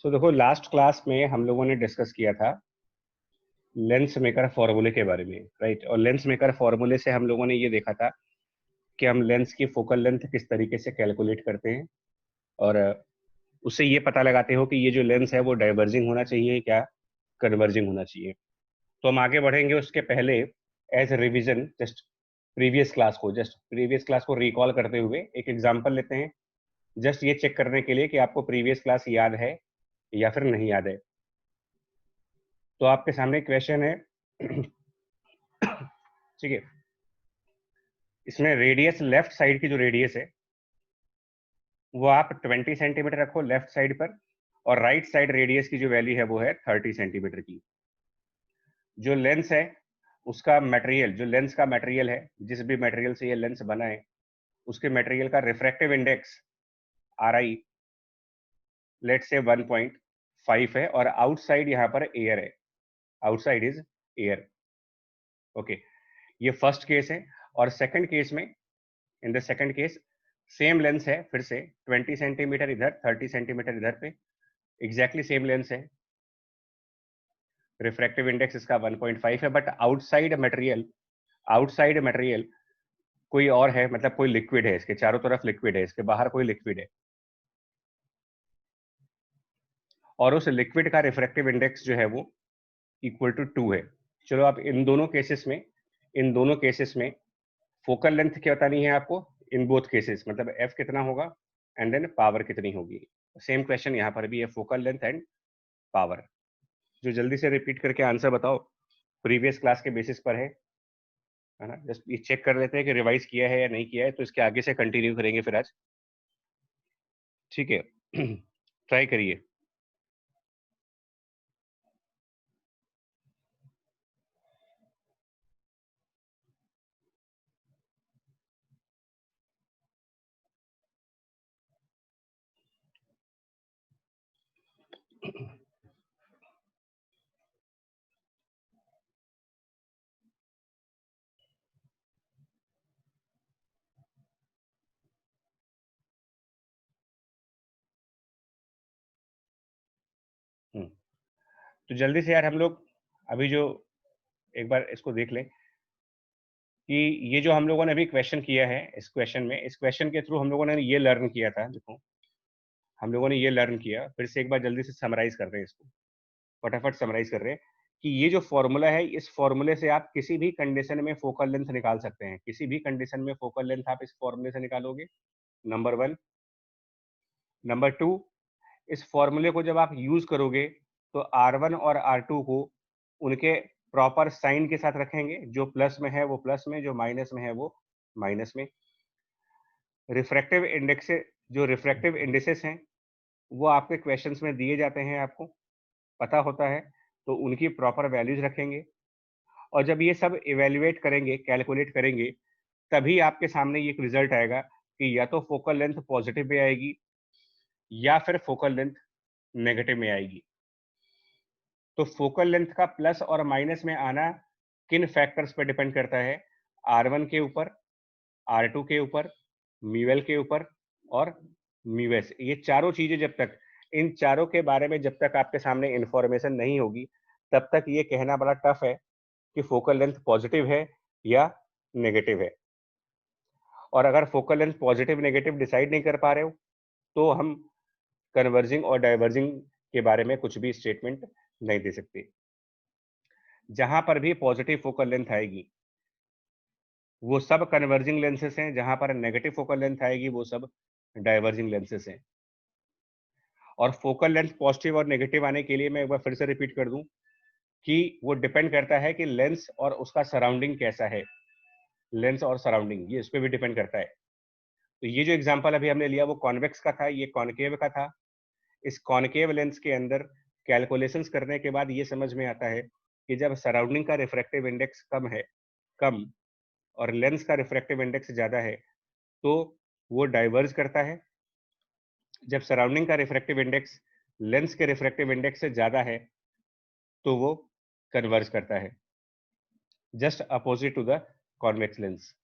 देखो last class में हम लोगों ने डिस्कस किया था लेंस मेकर फॉर्मूले के बारे में, राइट। और लेंस मेकर फॉर्मूले से हम लोगों ने ये देखा था कि हम लेंस की फोकल लेंथ किस तरीके से कैलकुलेट करते हैं और उससे ये पता लगाते हो कि ये जो लेंस है वो डाइवर्जिंग होना चाहिए क्या कन्वर्जिंग होना चाहिए। तो हम आगे बढ़ेंगे उसके पहले as revision just previous class को रिकॉल करते हुए एक एग्जांपल लेते हैं, जस्ट ये चेक करने के लिए कि आपको प्रीवियस क्लास याद है या फिर नहीं याद है। तो आपके सामने क्वेश्चन है ठीक है। इसमें रेडियस, लेफ्ट साइड की जो रेडियस है वो आप 20 सेंटीमीटर रखो लेफ्ट साइड पर, और राइट साइड रेडियस की जो वैल्यू है वो है 30 सेंटीमीटर की। जो लेंस है उसका मटेरियल, जो लेंस का मटेरियल है, जिस भी मटेरियल से ये लेंस बना है उसके मटेरियल का refractive index are I let से 1.5 है, और आउटसाइड यहाँ पर एयर है, आउटसाइड इज एयर। ओके, ये फर्स्ट केस है। और सेकंड केस में, in the second case same lens है, फिर से 20 सेंटीमीटर इधर 30 सेंटीमीटर इधर पे, एग्जैक्टली सेम लेंस है, रिफ्रैक्टिव इंडेक्स इसका 1.5 है, बट आउटसाइड मटेरियल कोई और है, मतलब कोई लिक्विड है, इसके चारों तरफ लिक्विड है, इसके बाहर कोई लिक्विड है, और उस लिक्विड का रिफ्रैक्टिव इंडेक्स जो है वो इक्वल टू 2 है। चलो अब इन दोनों केसेस में फोकल लेंथ क्या बतानी है आपको, इन बोथ केसेस, मतलब एफ कितना होगा एंड देन पावर कितनी होगी। सेम क्वेश्चन यहाँ पर भी है, फोकल लेंथ एंड पावर। जो जल्दी से रिपीट करके आंसर बताओ, प्रीवियस क्लास के बेसिस पर है ना। जस्ट ये चेक कर लेते हैं कि रिवाइज किया है या नहीं किया है, तो इसके आगे से कंटिन्यू करेंगे फिर आज, ठीक है। ट्राई करिए। तो जल्दी से यार हम लोग अभी जो एक बार इसको देख लें कि ये जो हम लोगों ने अभी क्वेश्चन किया है, इस क्वेश्चन के थ्रू हम लोगों ने ये लर्न किया था। देखो हम लोगों ने ये लर्न किया, फिर से एक बार जल्दी से समराइज कर रहे हैं इसको, फटाफट समराइज कर रहे हैं कि ये जो फॉर्मूला है, इस फॉर्मूले से आप किसी भी कंडीशन में फोकल लेंथ निकाल सकते हैं। किसी भी कंडीशन में फोकल लेंथ आप इस फॉर्मूले से निकालोगे, नंबर वन। नंबर टू, इस फॉर्मूले को जब आप यूज करोगे तो R1 और R2 को उनके प्रॉपर साइन के साथ रखेंगे, जो प्लस में है वो प्लस में, जो माइनस में है वो माइनस में। रिफ्रैक्टिव इंडेक्स, जो रिफ्रैक्टिव इंडिसेस हैं वो आपके क्वेश्चंस में दिए जाते हैं, आपको पता होता है, तो उनकी प्रॉपर वैल्यूज रखेंगे। और जब ये सब इवेल्युएट करेंगे, कैलकुलेट करेंगे, तभी आपके सामने ये एक रिजल्ट आएगा कि या तो फोकल लेंथ पॉजिटिव में आएगी या फिर फोकल लेंथ नेगेटिव में आएगी। तो फोकल लेंथ का प्लस और माइनस में आना किन फैक्टर्स पर डिपेंड करता है, R1 के ऊपर, R2 के ऊपर, म्यूएल के ऊपर और म्यूएस। ये चारों चीजें जब तक, इन चारों के बारे में जब तक आपके सामने इंफॉर्मेशन नहीं होगी, तब तक ये कहना बड़ा टफ है कि फोकल लेंथ पॉजिटिव है या नेगेटिव है। और अगर focal length positive negative decide नहीं कर पा रहे हो, तो हम कन्वर्जिंग और डाइवर्जिंग के बारे में कुछ भी स्टेटमेंट नहीं दे सकते। जहां पर भी पॉजिटिव फोकल लेंथ आएगी वो सब कन्वर्जिंग लेंसेस हैं, जहां पर नेगेटिव फोकल लेंथ आएगी वो सब डाइवर्जिंग लेंसेस हैं। और फोकल लेंथ पॉजिटिव और नेगेटिव आने के लिए मैं एक बार फिर से रिपीट कर दूं कि वो डिपेंड करता है कि लेंस और उसका सराउंडिंग कैसा है। लेंस और सराउंडिंग ये इस पे भी डिपेंड करता है। तो ये जो एग्जांपल अभी हमने लिया वो कॉन्वेक्स का था, ये कॉनकेव का था। इस कॉनकेव लेंस के अंदर कैलकुलेशंस करने के बाद ये समझ में आता है कि जब सराउंडिंग का रिफ्रैक्टिव इंडेक्स कम और लेंस का रिफ्रैक्टिव इंडेक्स ज्यादा है तो वो डाइवर्ज करता है। जब सराउंडिंग का रिफ्रैक्टिव इंडेक्स लेंस के रिफ्रैक्टिव इंडेक्स से ज्यादा है तो वो कन्वर्ज करता है, just opposite to the convex lens.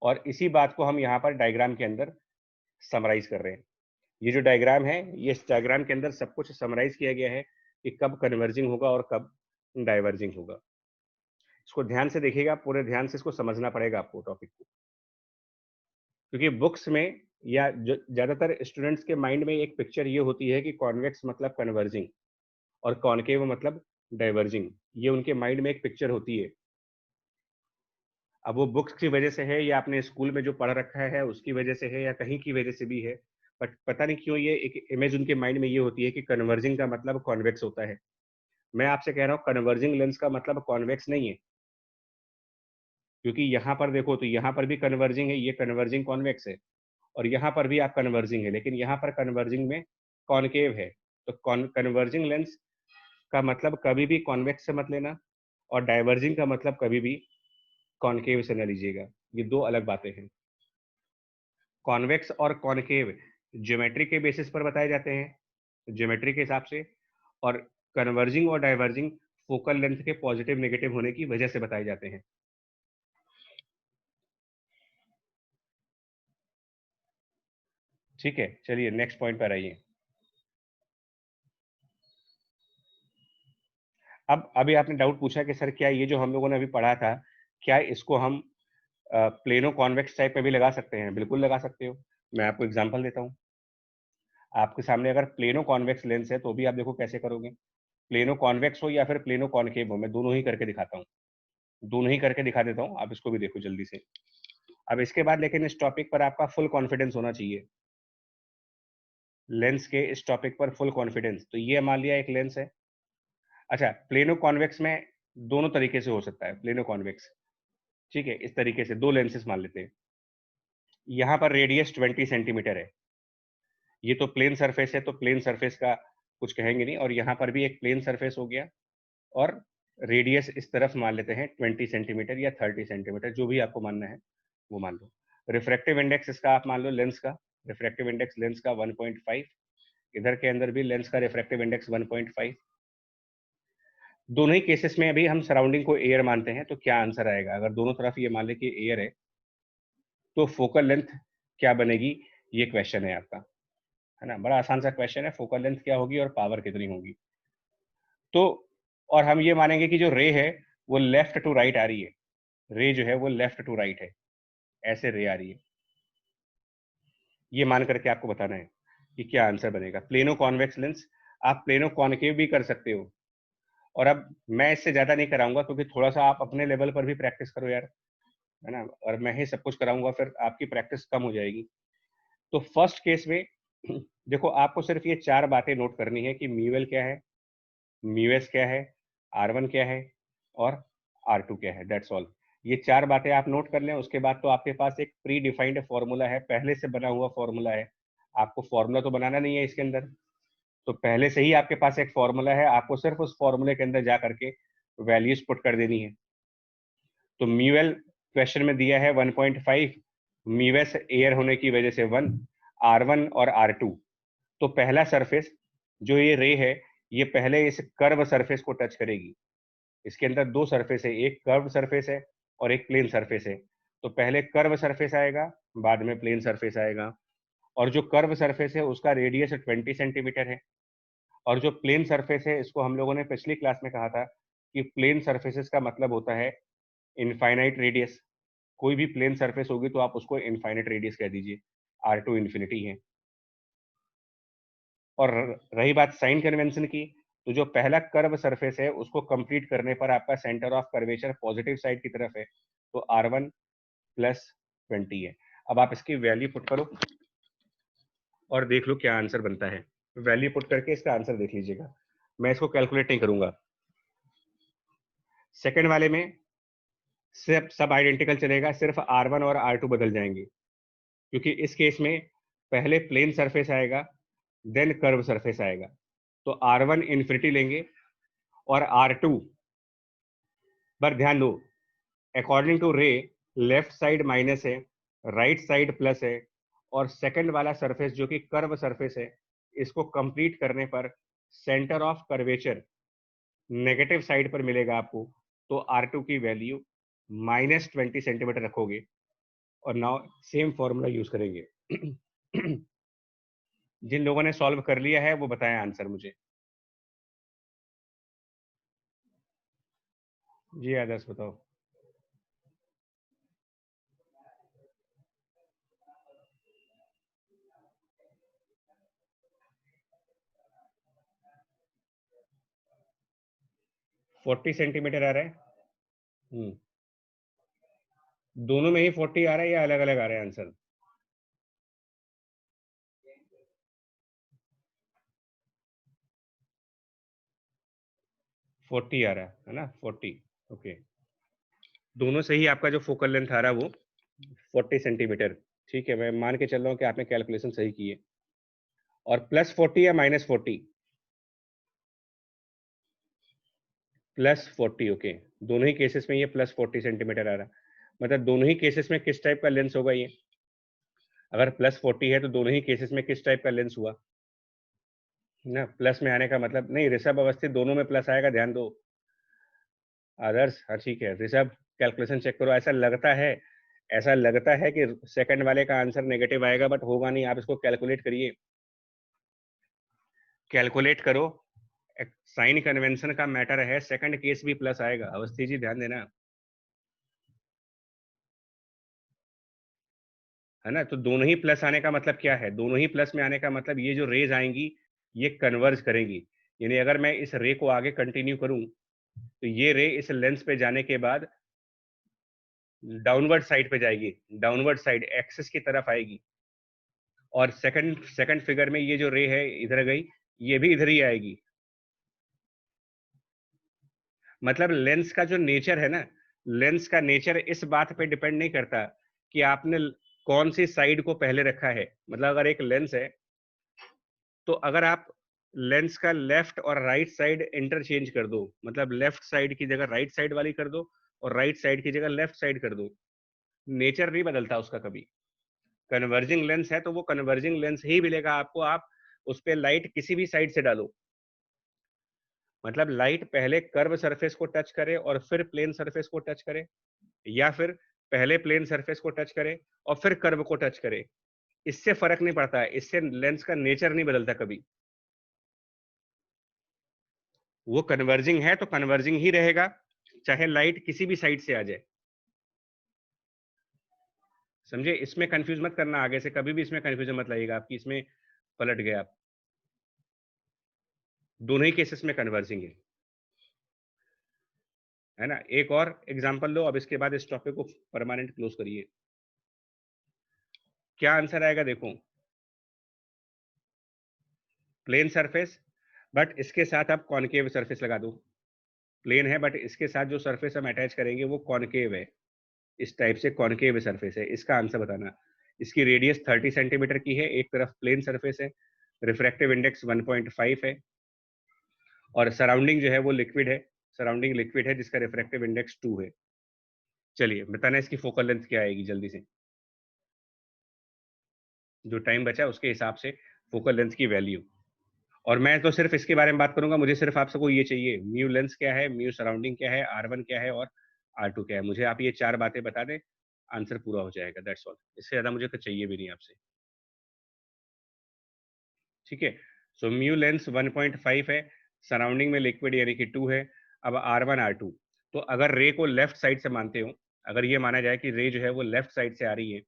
और इसी बात को हम यहाँ पर डायग्राम के अंदर समराइज कर रहे हैं। ये जो डायग्राम है, ये इस डायग्राम के अंदर सब कुछ समराइज किया गया है कि कब कन्वर्जिंग होगा और कब डाइवर्जिंग होगा। इसको ध्यान से देखिएगा, पूरे ध्यान से इसको समझना पड़ेगा आपको टॉपिक को, क्योंकि बुक्स में या जो ज़्यादातर स्टूडेंट्स के माइंड में एक पिक्चर ये होती है कि कॉन्वेक्स मतलब कन्वर्जिंग और कॉनकेव मतलब डाइवर्जिंग। ये उनके माइंड में एक पिक्चर होती है। अब वो बुक्स की वजह से है या आपने स्कूल में जो पढ़ रखा है उसकी वजह से है या कहीं की वजह से भी है, बट पता नहीं क्यों ये एक इमेज उनके माइंड में ये होती है कि कन्वर्जिंग का मतलब कॉन्वेक्स होता है। मैं आपसे कह रहा हूँ कन्वर्जिंग लेंस का मतलब कॉन्वेक्स नहीं है, क्योंकि यहाँ पर देखो तो यहाँ पर भी कन्वर्जिंग है, ये कन्वर्जिंग कॉन्वेक्स है, और यहाँ पर भी आप कन्वर्जिंग है, लेकिन यहाँ पर कन्वर्जिंग में कॉनकेव है। तो कन्वर्जिंग लेंस का मतलब कभी भी कॉन्वेक्स से मत लेना, और डाइवर्जिंग का मतलब कभी भी कॉनकेव से न लीजिएगा। ये दो अलग बातें हैं। कॉन्वेक्स और कॉनकेव ज्योमेट्री के बेसिस पर बताए जाते हैं, ज्योमेट्री के हिसाब से, और कन्वर्जिंग और डाइवर्जिंग फोकल लेंथ के पॉजिटिव नेगेटिव होने की वजह से बताए जाते हैं। ठीक है, चलिए नेक्स्ट पॉइंट पर आइए। अब अभी आपने डाउट पूछा कि सर क्या ये जो हम लोगों ने अभी पढ़ा था, क्या इसको हम प्लेनो कॉन्वेक्स टाइप में भी लगा सकते हैं? बिल्कुल लगा सकते हो। मैं आपको एग्जांपल देता हूँ। आपके सामने अगर प्लेनो कॉन्वेक्स लेंस है तो भी आप देखो कैसे करोगे। प्लेनो कॉन्वेक्स हो या फिर प्लेनो कॉनकेव हो, मैं दोनों ही करके दिखाता हूँ। दोनों ही करके दिखा देता हूँ, आप इसको भी देखो जल्दी से। अब इसके बाद लेकिन इस टॉपिक पर आपका फुल कॉन्फिडेंस होना चाहिए। लेंस के इस टॉपिक पर फुल कॉन्फिडेंस। तो ये मान लिया एक लेंस है। अच्छा, प्लेनो कॉन्वेक्स में दोनों तरीके से हो सकता है प्लेनो कॉन्वेक्स। ठीक है, इस तरीके से दो लेंसेस मान लेते हैं। यहाँ पर रेडियस 20 सेंटीमीटर है। ये तो प्लेन सरफेस है, तो प्लेन सरफेस का कुछ कहेंगे नहीं, और यहाँ पर भी एक प्लेन सरफेस हो गया, और रेडियस इस तरफ मान लेते हैं 20 सेंटीमीटर या 30 सेंटीमीटर, जो भी आपको मानना है वो मान लो। रिफ्रैक्टिव इंडेक्स इसका आप मान लो लेंस का, रिफ्रैक्टिव इंडेक्स लेंस का 1.5। इधर के अंदर भी लेंस का रिफ्रैक्टिव इंडेक्स 1.5। दोनों ही केसेस में अभी हम सराउंडिंग को एयर मानते हैं, तो क्या आंसर आएगा? अगर दोनों तरफ ये मान ले कि एयर है, तो फोकल लेंथ क्या बनेगी? ये क्वेश्चन है आपका, है ना? बड़ा आसान सा क्वेश्चन है, फोकल लेंथ क्या होगी और पावर कितनी होगी। तो और हम ये मानेंगे कि जो रे है वो लेफ्ट टू राइट आ रही है। रे जो है वो लेफ्ट टू राइट है, ऐसे रे आ रही है। ये मान करके आपको बताना है कि क्या आंसर बनेगा। प्लेनो कॉन्वेक्स लेंस, आप प्लेनो कॉनकेव भी कर सकते हो। और अब मैं इससे ज्यादा नहीं कराऊंगा, क्योंकि थोड़ा सा आप अपने लेवल पर भी प्रैक्टिस करो यार, है ना? और मैं ही सब कुछ कराऊंगा, फिर आपकी प्रैक्टिस कम हो जाएगी। तो फर्स्ट केस में देखो, आपको सिर्फ ये चार बातें नोट करनी है कि म्यूएल क्या है, म्यूएस क्या है, आर1 क्या है, और आर2 क्या है। That's all. ये चार बातें आप नोट कर लें। उसके बाद तो आपके पास एक प्री डिफाइंड फॉर्मूला है, पहले से बना हुआ फॉर्मूला है। आपको फॉर्मूला तो बनाना नहीं है इसके अंदर, तो पहले से ही आपके पास एक फॉर्मूला है, आपको सिर्फ उस फॉर्मूले के अंदर जा करके वैल्यूज पुट कर देनी है। तो म्यूएल क्वेश्चन में दिया है 1.5, म्यूएस एयर होने की वजह से 1, आर1 और आर2। तो पहला सरफेस जो ये रे है, ये पहले इस कर्व सरफेस को टच करेगी। इसके अंदर दो सरफेस है, एक कर्व सरफेस है और एक प्लेन सरफेस है। तो पहले कर्व सरफेस आएगा, बाद में प्लेन सरफेस आएगा। और जो कर्व सरफेस है उसका रेडियस 20 सेंटीमीटर है, और जो प्लेन सरफेस है, इसको हम लोगों ने पिछली क्लास में कहा था कि प्लेन सरफेसेस का मतलब होता है इनफाइनाइट रेडियस। कोई भी प्लेन सरफेस होगी तो आप उसको इनफाइनाइट रेडियस कह दीजिए, R2 इन्फिनिटी है। और रही बात साइन कन्वेंशन की, तो जो पहला कर्व सरफेस है उसको कंप्लीट करने पर आपका centre of curvature positive side की तरफ है, तो R1 प्लस 20 है। अब आप इसकी वैल्यू पुट करो और देख लो क्या आंसर बनता है। वैल्यू पुट करके इसका आंसर देख लीजिएगा, मैं इसको कैलकुलेट नहीं करूंगा। सेकेंड वाले में सिर्फ सब आइडेंटिकल चलेगा, सिर्फ R1 और R2 बदल जाएंगे, क्योंकि इस केस में पहले प्लेन सरफेस आएगा, देन कर्व सरफेस आएगा। तो R1 इन्फिनिटी लेंगे, और R2 पर ध्यान दो, अकॉर्डिंग टू रे लेफ्ट साइड माइनस है, राइट साइड प्लस है, और सेकंड वाला सरफेस जो कि कर्व सरफेस है, इसको कंप्लीट करने पर centre of curvature negative side पर मिलेगा आपको। तो R2 की वैल्यू -20 सेंटीमीटर रखोगे, और नाउ सेम फॉर्मूला यूज करेंगे। जिन लोगों ने सॉल्व कर लिया है वो बताएं आंसर मुझे। जी आदर्श बताओ। 40 सेंटीमीटर आ रहा है। दोनों में ही 40 आ रहा है या अलग अलग आ रहा है आंसर? 40 आ रहा है ना? 40। ओके, दोनों से ही आपका जो फोकल लेंथ आ रहा है वो 40 सेंटीमीटर। ठीक है, मैं मान के चल रहा हूँ कि आपने कैलकुलेशन सही की है। और +40 या -40? +40, ओके। दोनों ही केसेस में ये +40 सेंटीमीटर आ रहा है। मतलब दोनों ही केसेस में किस टाइप का लेंस होगा ये? अगर +40 है तो दोनों ही केसेस में किस टाइप का लेंस हुआ ना? प्लस में आने का मतलब नहीं, ऋषभ अवस्थित दोनों में प्लस आएगा, ध्यान दो। आदर्श, हाँ ठीक है। ऋषभ, कैलकुलेशन चेक करो। ऐसा लगता है कि सेकंड वाले का आंसर नेगेटिव आएगा, बट होगा नहीं। आप इसको कैलकुलेट करिए, कैलकुलेट करो। साइन कन्वेंशन का मैटर है, सेकंड केस भी प्लस आएगा। अवस्थी जी ध्यान देना, है ना? तो दोनों ही प्लस आने का मतलब क्या है? दोनों ही प्लस में आने का मतलब ये जो रेज आएंगी ये कन्वर्ज करेंगी। यानी अगर मैं इस रे को आगे कंटिन्यू करूं तो ये रे इस लेंस पे जाने के बाद डाउनवर्ड साइड पे जाएगी, डाउनवर्ड साइड एक्सिस की तरफ आएगी। और सेकंड सेकंड फिगर में ये जो रे है इधर गई, ये भी इधर ही आएगी। मतलब लेंस का जो नेचर है ना, लेंस का नेचर इस बात पे डिपेंड नहीं करता कि आपने कौन सी साइड को पहले रखा है। मतलब अगर एक लेंस है तो अगर आप लेंस का लेफ्ट और राइट साइड इंटरचेंज कर दो, मतलब लेफ्ट साइड की जगह राइट साइड वाली कर दो और राइट साइड की जगह लेफ्ट साइड कर दो, नेचर नहीं बदलता उसका कभी। कन्वर्जिंग लेंस है तो वो कन्वर्जिंग लेंस ही मिलेगा आपको। आप उस पर लाइट किसी भी साइड से डालो, मतलब लाइट पहले कर्व सरफेस को टच करे और फिर प्लेन सरफेस को टच करे, या फिर पहले प्लेन सरफेस को टच करे और फिर कर्व को टच करे, इससे फर्क नहीं पड़ता है। इससे लेंस का नेचर नहीं बदलता कभी। वो कन्वर्जिंग है तो कन्वर्जिंग ही रहेगा, चाहे लाइट किसी भी साइड से आ जाए। समझे? इसमें कंफ्यूज मत करना, आगे से कभी भी इसमें कंफ्यूजन मत लाइएगा आपकी, इसमें पलट गए आप। दोनों ही केसेस में कन्वर्जिंग है ना? एक और एग्जांपल लो, अब इसके बाद इस टॉपिक को परमानेंट क्लोज करिए। क्या आंसर आएगा देखो। प्लेन सरफेस, बट इसके साथ आप कॉनकेव सरफेस लगा दो। प्लेन है बट इसके साथ जो सरफेस हम अटैच करेंगे वो कॉनकेव है। इस टाइप से कॉनकेव सरफेस है। इसका आंसर बताना। इसकी रेडियस 30 सेंटीमीटर की है, एक तरफ प्लेन सरफेस है, रिफ्रैक्टिव इंडेक्स 1.5 है, और सराउंडिंग जो है वो लिक्विड है। सराउंडिंग लिक्विड है जिसका रिफ्रैक्टिव इंडेक्स 2 है। चलिए बताना इसकी फोकल लेंथ क्या आएगी जल्दी से। जो टाइम बचा उसके हिसाब से फोकल लेंथ की वैल्यू। और मैं तो सिर्फ इसके बारे में बात करूंगा। मुझे सिर्फ आपसे को ये चाहिए, म्यू लेंस क्या है, म्यू सराउंडिंग क्या है, R1 क्या है और R2 क्या है। मुझे आप ये 4 बातें बता दें, आंसर पूरा हो जाएगा। दैट्स ऑल, इससे ज्यादा मुझे कुछ चाहिए भी नहीं आपसे। ठीक है, सो म्यू लेंस 1.5 है, सराउंडिंग में लिक्विड यानी कि 2 है। अब R1 R2, तो अगर रे को लेफ्ट साइड से मानते हो, अगर ये माना जाए कि रे जो है वो लेफ्ट साइड से आ रही है,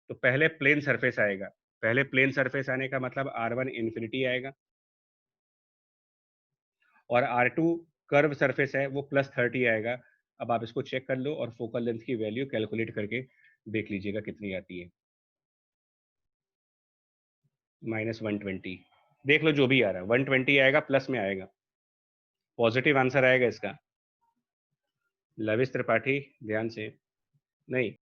तो पहले प्लेन सरफेस आएगा। पहले प्लेन सरफेस आने का मतलब R1 इन्फिनिटी आएगा, और R2 कर्व सरफेस है वो +30 आएगा। अब आप इसको चेक कर लो और फोकल लेंथ की वैल्यू कैलकुलेट करके देख लीजिएगा कितनी आती है। -120, देख लो जो भी आ रहा है, 120 आएगा, प्लस में आएगा, पॉजिटिव आंसर आएगा इसका। लविश त्रिपाठी, ध्यान से। नहीं,